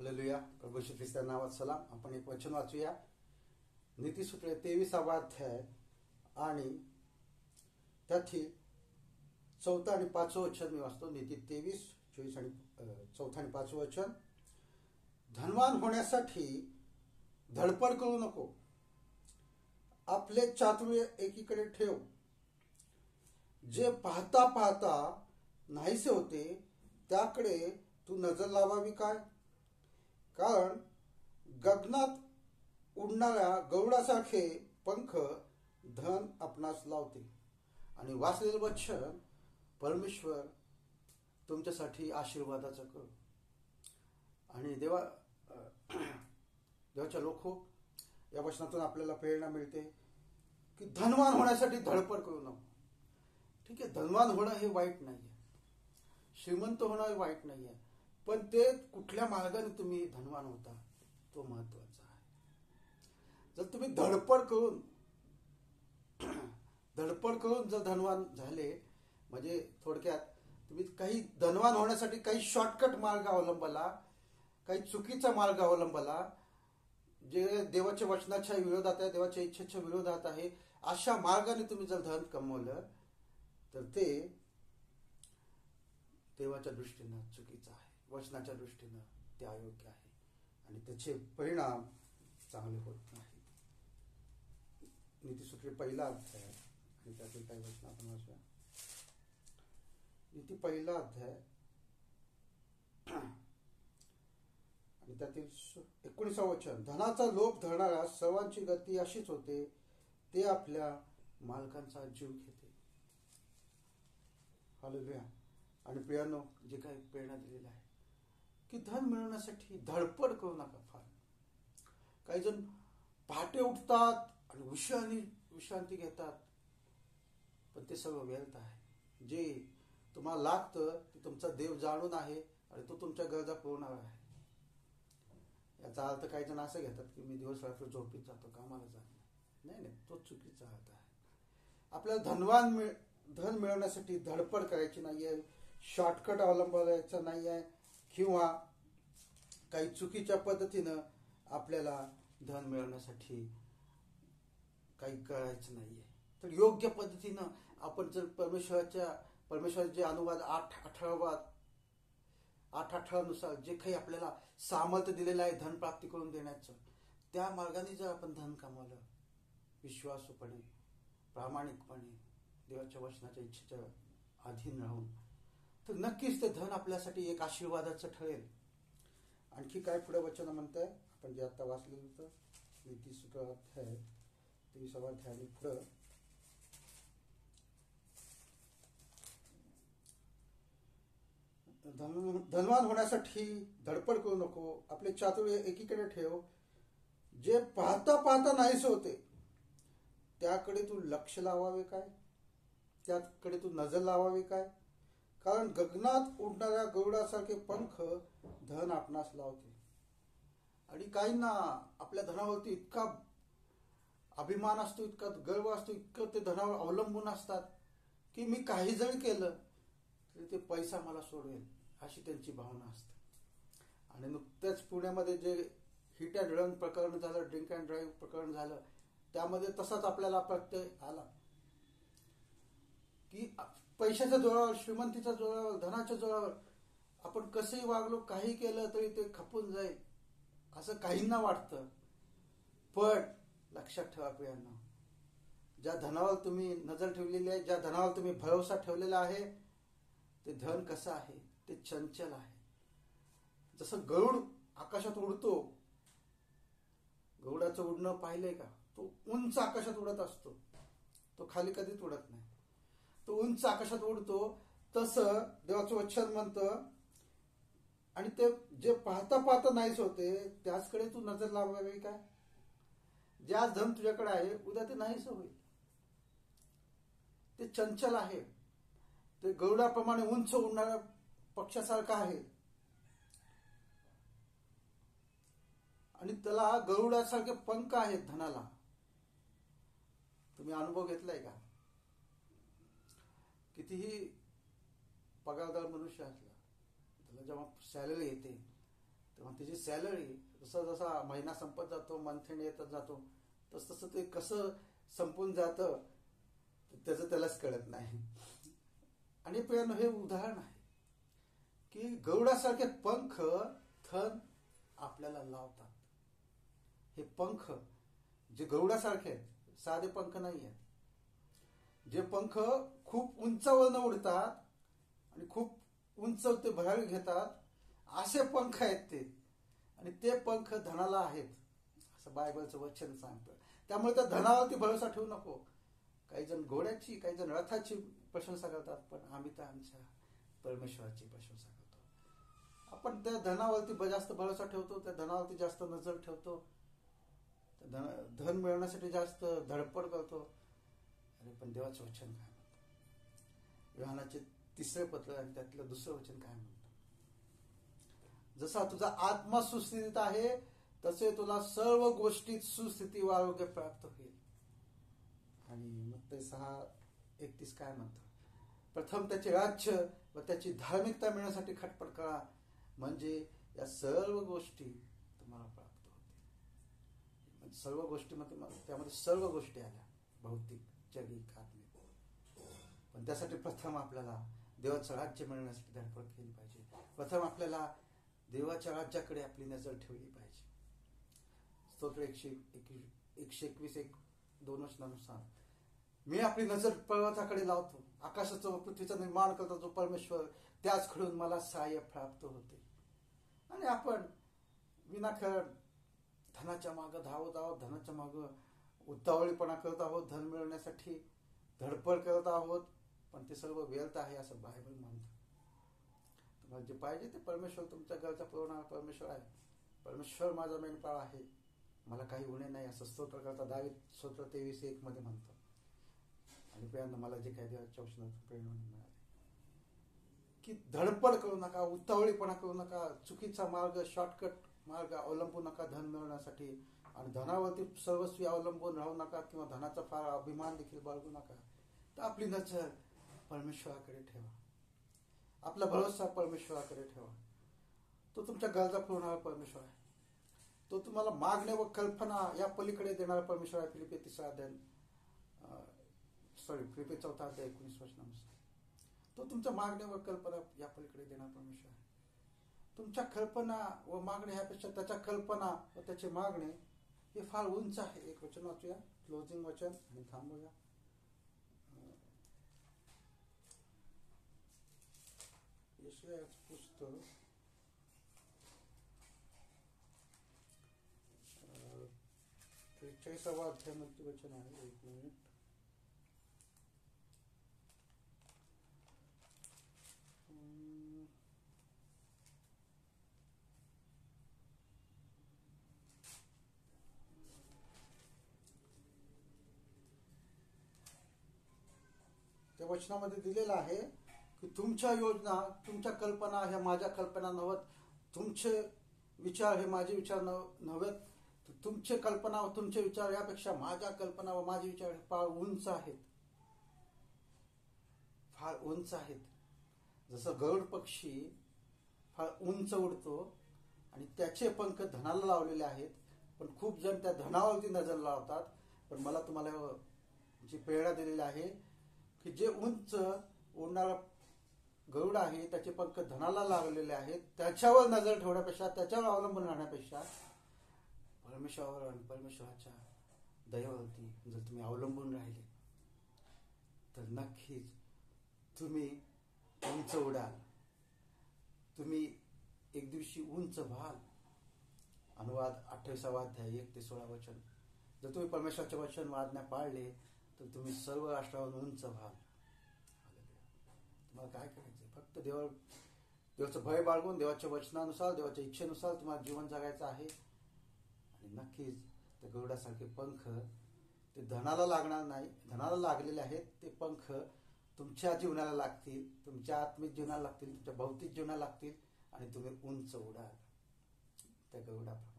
Hallelujah. प्रभू श्री ख्रिस्ता नावात सलाम. आपण एक वचन वाचूया. नीतिसूत्रे 23वा अध्याय आणि त्यातील 4 आणि 5 वचन मी वाचतो. नीती 23, 24 आणि 4 आणि 5 वचन. धनवान होण्यासाठी धडपड करू नको. आपले चातुर्य एकीकडे ठेव. जे पाहता पाहता नाहीसे होते त्याकडे तू नजर लावावी काय? कारण गगनात उडणाऱ्या गरुडासारखे पंख धन आपणास लावते. आणि वाचलेलं वचन परमेश्वर तुमच्यासाठी आशीर्वादाचं कर. आणि देवाच्या लोको, या वचनातून आपल्याला प्रेरणा मिळते की धनवान होण्यासाठी धडपड करू नको. ठीक आहे, धनवान होणं हे वाईट नाही आहे, श्रीमंत होणं हे वाईट नाही आहे, पण ते कुठल्या मार्गाने तुम्ही धनवान होता तो महत्वाचा आहे. जर तुम्ही धडपड करून जर धनवान झाले, म्हणजे थोडक्यात तुम्ही काही धनवान होण्यासाठी काही शॉर्टकट मार्ग अवलंबला, काही चुकीचा मार्ग अवलंबला, जे देवाच्या वचनाच्या विरोधात आहे, देवाच्या इच्छेच्या विरोधात आहे, अशा मार्गाने तुम्ही जर धन कमवलं तर ते देवाच्या दृष्टीनं चुकीचं आहे, वचनाच्या दृष्टीनं ते अयोग्य आहे आणि त्याचे परिणाम चांगले होत नाही. नीतिसूत्रे 1ला अध्याय आणि त्यातील काही वचन आपण वाचूया. नीती 1ला अध्याय आणि त्यातील 19वा वचन. धनाचा लोभ धरणाऱ्या सर्वांची गती अशीच होते, ते आपल्या मालकांचा जीव घेते. हालेलुया. आणि प्रियानो, जे काही प्रेरणा दिलेलं आहे की धन मिळवण्यासाठी धडपड करू नका. फार काही जण पहाटे उठतात आणि विश्रांती घेतात, पण ते सगळं व्यर्थ आहे. जे तुम्हाला लागतं ते तुमचा देव जाणून आहे आणि तो तुमच्या गरजा पुरवणार आहे. याचा अर्थ काही जण असं घेतात की मी दिवस रात्र झोपीत जातो, कामाला जात नाही. तो चुकीचा अर्थ आहे. आपल्याला धन मिळवण्यासाठी धडपड करायची नाहीये, शॉर्टकट अवलंबायचा नाहीये, किंवा काही चुकीच्या पद्धतीनं आपल्याला धन मिळवण्यासाठी काही करायचं नाहीये. तर योग्य पद्धतीनं आपण जर परमेश्वराचे अनुवाद 8:18 नुसार जे काही आपल्याला सामर्थ्य दिलेलं आहे धन प्राप्ती करून देण्याचं, त्या मार्गाने जर आपण धन कमावलं विश्वासूपणे, प्रामाणिकपणे, देवाच्या वचनाच्या इच्छेच्या अधीन राहून, तर नक्कीच ते धन आपल्यासाठी एक आशीर्वादाचं ठरेल. आणखी काय पुढे वचन म्हणतंय आपण जे आता वाचलेलं होतं, नीतिसूत्र अध्याय 23वा अध्याय आणि पुढं. धनवान होण्यासाठी धडपड करू नको. आपले चातुर्य एकीकडे ठेव. जे पाहता पाहता नाहीसे होते त्याकडे तू लक्ष लावावे काय? त्याकडे तू नजर लावावी काय? कारण गगनात उडणाऱ्या गरुडासारखे पंख धन आपणास लावते. आणि काहींना आपल्या धनावरती इतका अभिमान असतो, इतका गर्व असतो, इतकं ते धनावर अवलंबून असतात की मी काही जरी केलं तरी ते पैसा मला सोडवेल, अशी त्यांची भावना असते. आणि नुकत्याच पुण्यामध्ये जे हिट अँड रन प्रकरण झालं, ड्रिंक अँड ड्राईव्ह प्रकरण झालं, त्यामध्ये तसाच आपल्याला प्रत्यय आला की पैशाच्या जोरावर, श्रीमंतीच्या जोरावर, धनाच्या जोरावर आपण कसंही वागलो, काही केलं तरी ते खपून जाईल असं काहींना वाटतं. पण लक्षात ठेवा प्रियांनो, ज्या धनावर तुम्ही नजर ठेवलेली आहे, ज्या धनावर तुम्ही भरोसा ठेवलेला आहे, ते धन कसं आहे, ते चंचल आहे. जसं गरुड आकाशात उडतो, गरुडाचं उडणं पाहिलंय का? तो उंच आकाशात उडत असतो, तो खाली कधीच उडत नाही, तो उंच आकाशात उडतो. तसं देवाचं वचन म्हणतं, आणि ते जे पाहता पाहता नाहीच होते त्याचकडे तू नजर लावावी काय? ज्या धन तुझ्याकडे आहे उद्या ते नाहीच होईल. ते चंचल आहे, ते गरुडाप्रमाणे उंच उडणाऱ्या पक्षासारखं आहे. आणि त्याला गरुडासारखे पंख आहेत धनाला. तुम्ही अनुभव घेतलाय का? कितीही पगारदार मनुष्य असला त्याला जेव्हा सॅलरी येते तेव्हा त्याची सॅलरी जसा जसा महिना संपत जातो, मंथ एंड येतच जातो, तसं ते कसं संपून जातं त्याचं त्यालाच कळत नाही. आणि प्रियानो, हे उदाहरण आहे की गरुडासारखे पंख धन आपल्याला लावतात. हे पंख जे गरुडासारखे आहेत, साधे पंख नाही आहेत, जे पंख खूप उंचावरनं उडतात आणि खूप उंच ते भरारी घेतात, असे पंख आहेत ते. आणि ते पंख धनाला आहेत असं बायबलचं वचन सांगतं. त्यामुळे त्या धनावरती भरोसा ठेवू नको. काही जण घोड्याची, काही जण रथाची प्रशंसा करतात, पण आम्ही तर आमच्या परमेश्वराची प्रशंसा करतो. आपण त्या धनावरती जास्त भरोसा ठेवतो, त्या धनावरती जास्त नजर ठेवतो, धन मिळवण्यासाठी जास्त धडपड करतो. आणि पण देवाचं वचन काय म्हणतं? योहानाचे 3 पत्र आणि त्यातलं 2 वचन काय म्हणतं? जसा तुझा आत्मा सुस्थितीत आहे, तसे तुला सर्व गोष्टीत सुस्थिती व आरोग्य प्राप्त होईल. आणि मत्ती 6:31 काय म्हणतं? प्रथम त्याचे राज्य व त्याची धार्मिकता मिळण्यासाठी खटपट करा, म्हणजे या सर्व गोष्टी तुम्हाला प्राप्त होतील. सर्व गोष्टीमध्ये त्यामध्ये सर्व गोष्टी आल्या, भौतिक, जगिक, आत्मिक. पण त्यासाठी प्रथम आपल्याला देवाचं राज्य मिळवण्यासाठी धडपड केली पाहिजे. प्रथम आपल्याला देवाच्या राज्याकडे आपली नजर ठेवली पाहिजे. स्तोत्र 121:1-2 वचनानुसार, मी आपली नजर पर्वताकडे लावतो, आकाशाचं व पृथ्वीचं निर्माण करता जो परमेश्वर, त्याचकडून मला सहाय्य प्राप्त होते. आणि आपण विनाकारण धनाच्या मागं धावत आहोत, धनाच्या मागं उतावळीपणा करत आहोत, धन मिळवण्यासाठी धडपड करत आहोत, पण ते सर्व व्यर्थ आहे असं बायबल म्हणतं. तुम्हाला जे पाहिजे ते परमेश्वर तुमच्या गरजा पुरवणारा परमेश्वर आहे. परमेश्वर माझा मेंढपाळ आहे, मला काही उणे नाही असं स्तोत्र करता दावीद स्तोत्र 23:1 मध्ये म्हणतो. आणि प्रियांनो, मला जे काही देवाच्या वचनातून प्रेरणा मिळाली की धडपड करू नका, उतावळीपणा करू नका, चुकीचा मार्ग, शॉर्टकट मार्ग अवलंबू नका धन मिळवण्यासाठी. आणि धनावरती सर्वस्वी अवलंबून राहू नका किंवा धनाचा फार अभिमान देखील बाळगू नका. तर आपली नजर परमेश्वराकडे ठेवा, आपला भरोसा परमेश्वराकडे ठेवा. तो तुमच्या गरजा पुरवणारा परमेश्वर आहे. तो तुम्हाला मागण्या व कल्पना या पलीकडे देणारा परमेश्वर आहे. फिलिपी 4:19 वचनानुसार तो तुमच्या मागण्या व कल्पना या पलीकडे देणारा परमेश्वर आहे. तुमच्या कल्पना व मागण्या ह्यापेक्षा त्याच्या कल्पना व त्याचे मागणे हे फार उंच आहे. एक वचन वाचूया, क्लोजिंग वचन, आणि थांबूया. यशायाचं पुस्तक 43वा अध्यायामध्ये वचन आहे. एक मिनिट. त्या वचनामध्ये दिलेलं आहे की तुमच्या योजना, तुमच्या कल्पना ह्या माझ्या कल्पना नव्हत, तुमचे विचार हे माझे विचार नव्हेत. तुमचे कल्पना व तुमचे विचार यापेक्षा माझ्या कल्पना व माझे विचार फार उंच आहेत, फार उंच आहेत. जसं गरुड पक्षी फार उंच उडतो आणि त्याचे पंख धनाला लावलेले आहेत, पण खूप जण त्या धनावरती नजर लावतात. पण मला तुम्हाला जी प्रेरणा दिलेली आहे की जे उंच उडणारा गरुड आहे, त्याचे पंख धनाला लावलेले आहेत, त्याच्यावर नजर ठेवण्यापेक्षा, त्याच्यावर अवलंबून राहण्यापेक्षा परमेश्वरावर आणि परमेश्वराच्या दयेवरती जर तुम्ही अवलंबून राहिले तर नक्कीच तुम्ही उंच उडाल, तुम्ही एक दिवशी उंच व्हाल. अनुवाद 28वा अध्याय 1-16 वचन. जर तुम्ही परमेश्वराचे वचन आज्ञा पाळले तर तुम्ही सर्व राष्ट्रावर उंच व्हाल. तुम्हाला काय करायचं? फक्त देवाचं भय बाळगून, देवाच्या वचनानुसार, देवाच्या इच्छेनुसार तुम्हाला जीवन जगायचं आहे. आणि नक्कीच ते गरुडासारखे पंख ते धनाला लागणार नाही, धनाला लागलेले आहेत ते पंख तुमच्या जीवनाला लागतील, तुमच्या आत्मिक जीवनाला लागतील, तुमच्या भौतिक जीवनाला लागतील आणि तुम्ही उंच उडाल त्या गरुडाप्रमाणे.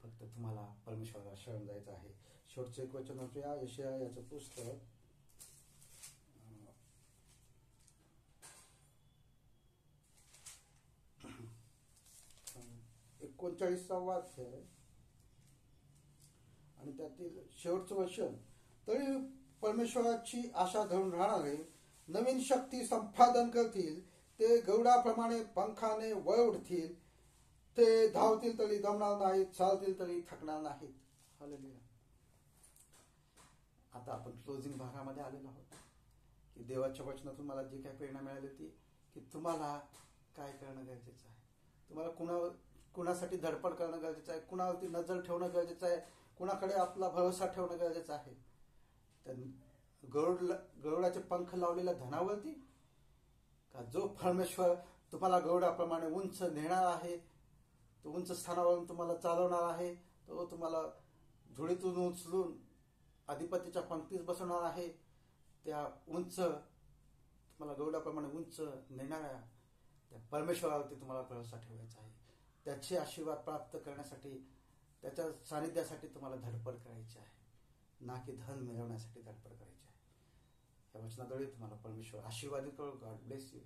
फक्त तुम्हाला परमेश्वराला शरण जायचं आहे. शेवटचं एक वचन वाचूया, यशायाचं पुस्तक 43 39वा अध्याय आणि त्यातील शेवटचं वचन. तरी परमेश्वराची आशा धरून राहणारे नवीन शक्ती संपादन करतील. ते गरुडाप्रमाणे पंखाने वर उडतील. ते धावतील तरी दमणार नाहीत, चालतील तरी थकणार नाहीत. हालेलुया. आता आपण क्लोजिंग भागामध्ये आलेलो आहोत की देवाच्या वचनातून मला जी काही प्रेरणा मिळाली होती की तुम्हाला काय करणं गरजेचं आहे. तुम्हाला कुणासाठी धडपड करणं गरजेचं आहे, कुणावरती नजर ठेवणं गरजेचं आहे, कुणाकडे आपला भरोसा ठेवणं गरजेचं आहे. तर गरुडाचे पंख लावलेल्या धनावरती का जो परमेश्वर तुम्हाला गरुडाप्रमाणे उंच नेणार आहे, तो उंच स्थानावरून तुम्हाला चालवणार आहे, तो तुम्हाला धुळीतून उचलून अधिपतीच्या पंक्तीत बसवणार आहे. त्या उंच तुम्हाला गरुडाप्रमाणे उंच नेणाऱ्या त्या परमेश्वरावरती तुम्हाला भरोसा ठेवायचा आहे. त्याचे आशीर्वाद प्राप्त करण्यासाठी, त्याच्या सानिध्यासाठी तुम्हाला धडपड करायची आहे, ना की धन मिळवण्यासाठी धडपड करायची आहे. या वचनाद्वारे तुम्हाला परमेश्वर आशीर्वादित करो. God bless you.